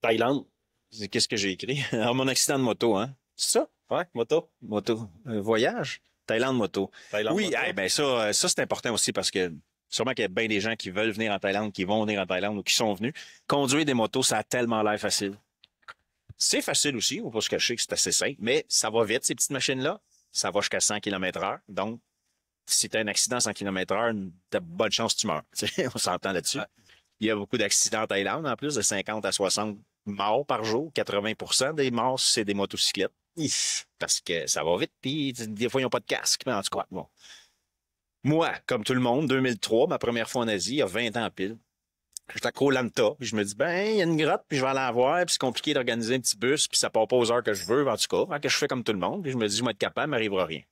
Thaïlande. Qu'est-ce que j'ai écrit? Alors, mon accident de moto, hein? C'est ça? Ouais, moto. Moto. Voyage? Thaïlande moto. Thaïlande, Oui, moto. eh ben ça c'est important aussi parce que sûrement qu'il y a bien des gens qui veulent venir en Thaïlande, qui vont venir en Thaïlande ou qui sont venus. Conduire des motos, ça a tellement l'air facile. C'est facile aussi, on va pas se cacher que c'est assez simple, mais ça va vite, ces petites machines-là. Ça va jusqu'à 100 km/h. Donc, si tu as un accident à 100 km/h, t'as bonne chance que tu meurs. On s'entend là-dessus. Ouais. Il y a beaucoup d'accidents en Thaïlande, en plus de 50 à 60 morts par jour. 80% des morts, c'est des motocyclettes. Parce que ça va vite, puis des fois, ils n'ont pas de casque. Mais en tout cas, bon. Moi, comme tout le monde, 2003, ma première fois en Asie, il y a 20 ans pile. J'étais à Koh Lanta, puis je me dis, ben, il y a une grotte, puis je vais aller la voir, puis c'est compliqué d'organiser un petit bus, puis ça part pas aux heures que je veux, en tout cas. Fait que je fais comme tout le monde, puis je me dis, je vais être capable, il m'arrivera rien.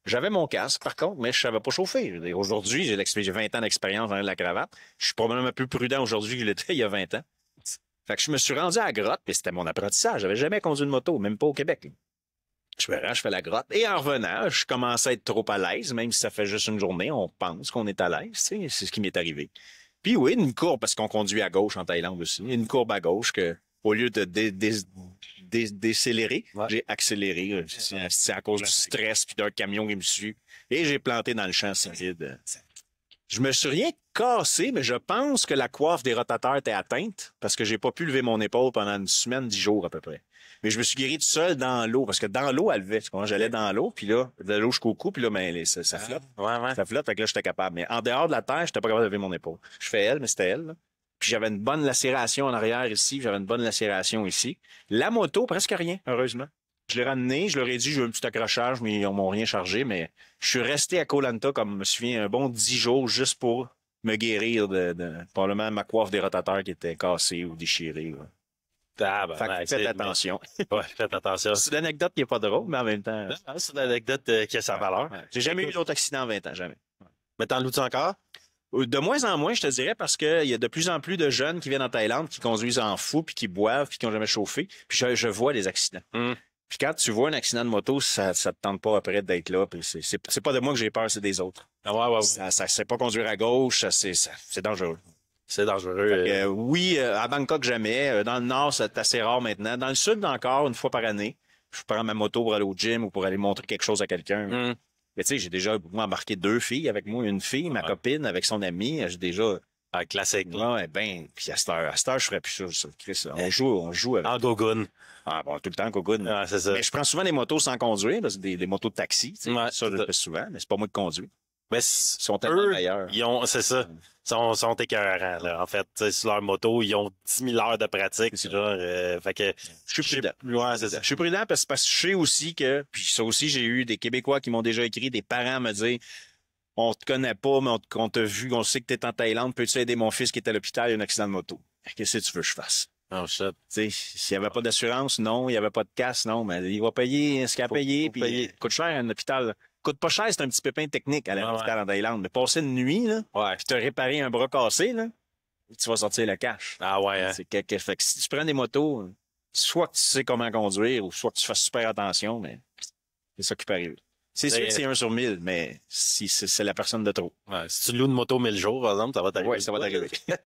J'avais mon casque, par contre, mais je savais pas chauffer. Je veux dire, aujourd'hui, j'ai 20 ans d'expérience dans la cravate. Je suis probablement plus prudent aujourd'hui que je l'étais il y a 20 ans. Fait que je me suis rendu à la grotte, puis c'était mon apprentissage. J'avais jamais conduit une moto, même pas au Québec, là. Je me rends, je fais la grotte. Et en revenant, je commence à être trop à l'aise, même si ça fait juste une journée, on pense qu'on est à l'aise. Tu sais, c'est ce qui m'est arrivé. Puis oui, une courbe, parce qu'on conduit à gauche en Thaïlande aussi. Une courbe à gauche que, au lieu de décélérer, Ouais. j'ai accéléré. C'est à cause du stress puis d'un camion qui me suit. Et j'ai planté dans le champ solide. Je me suis rien cassé, mais je pense que la coiffe des rotateurs était atteinte parce que j'ai pas pu lever mon épaule pendant une semaine, 10 jours à peu près. Mais je me suis guéri tout seul dans l'eau parce que dans l'eau, elle levait. Quand j'allais dans l'eau, puis là, de l'eau jusqu'au cou, puis là, ben, ça flotte. Ouais. Ça flotte, fait que là, j'étais capable. Mais en dehors de la terre, j'étais pas capable de lever mon épaule. Je fais elle, mais c'était elle, là. Puis j'avais une bonne lacération en arrière ici, puis j'avais une bonne lacération ici. La moto, presque rien, heureusement. Je l'ai ramené, je leur ai dit, j'ai eu un petit accrochage, mais ils m'ont rien chargé, mais je suis resté à Koh Lanta, comme je me souviens, un bon 10 jours juste pour me guérir de probablement ma coiffe des rotateurs qui était cassée ou déchirée, là. Ah, ben, Fait que faites attention. Ouais, faites attention. C'est une anecdote qui est pas drôle, mais en même temps. C'est une anecdote qui a sa valeur. Ouais. J'ai jamais eu d'autre accident en 20 ans, jamais. Mais t'en loues-tu encore? De moins en moins, je te dirais, parce qu'il y a de plus en plus de jeunes qui viennent en Thaïlande, qui conduisent en fou, puis qui boivent, puis qui ont jamais chauffé. Puis je vois des accidents. Puis quand tu vois un accident de moto, ça te tente pas après d'être là. Puis c'est pas de moi que j'ai peur, c'est des autres. Ah, ouais. Ça sait pas conduire à gauche, c'est dangereux. C'est dangereux. Oui, à Bangkok, jamais. Dans le nord, c'est assez rare maintenant. Dans le sud, encore, une fois par année, je prends ma moto pour aller au gym ou pour aller montrer quelque chose à quelqu'un. Mais tu sais, j'ai déjà embarqué 2 filles avec moi. Une fille, ma copine, avec son amie. J'ai déjà... Classique. Ouais, ben, puis à cette heure, je ferais plus ça. Chris, on joue avec... En gogoon. Ah, bon, tout le temps, Kogun. Ouais, c'est ça. Mais je prends souvent des motos sans conduire, là, c'est des motos de taxi. Tu sais. Ouais, Ça, je le fais souvent, mais c'est pas moi qui conduis. Mais Ils sont tellement eux, meilleurs. c'est ça. Sont écœurants, là. En fait, tu sais, sur leur moto, ils ont 10 000 heures de pratique. C'est ça. Genre, fait que, Je suis prudent. Ouais, c'est ça. Je suis prudent parce que je sais aussi que, puis ça aussi, j'ai eu des Québécois qui m'ont déjà écrit, des parents me dire, on te connaît pas, mais on t'a vu, on sait que t'es en Thaïlande, peux-tu aider mon fils qui est à l'hôpital, il a un accident de moto? Qu'est-ce que tu veux que je fasse? Oh, shit. Tu sais, s'il y avait pas d'assurance, non. Il y avait pas de casse, non. Mais il va payer ce qu'il a payé. Faut Puis payer. coûte cher un hôpital. Coûte pas cher, c'est un petit pépin technique à l'hôpital en Thaïlande. Mais passer une nuit, là, Ouais. puis te réparer un bras cassé, là, tu vas sortir le cash. Ah ouais, hein. C'est fait que si tu prends des motos, soit que tu sais comment conduire, ou soit que tu fasses super attention, mais c'est ça qui peut arriver. C'est sûr que c'est 1 sur 1000, mais si c'est la personne de trop. Ouais. Si tu loues une moto 1000 jours, par exemple, ça va t'arriver. Ouais, ça va t'arriver.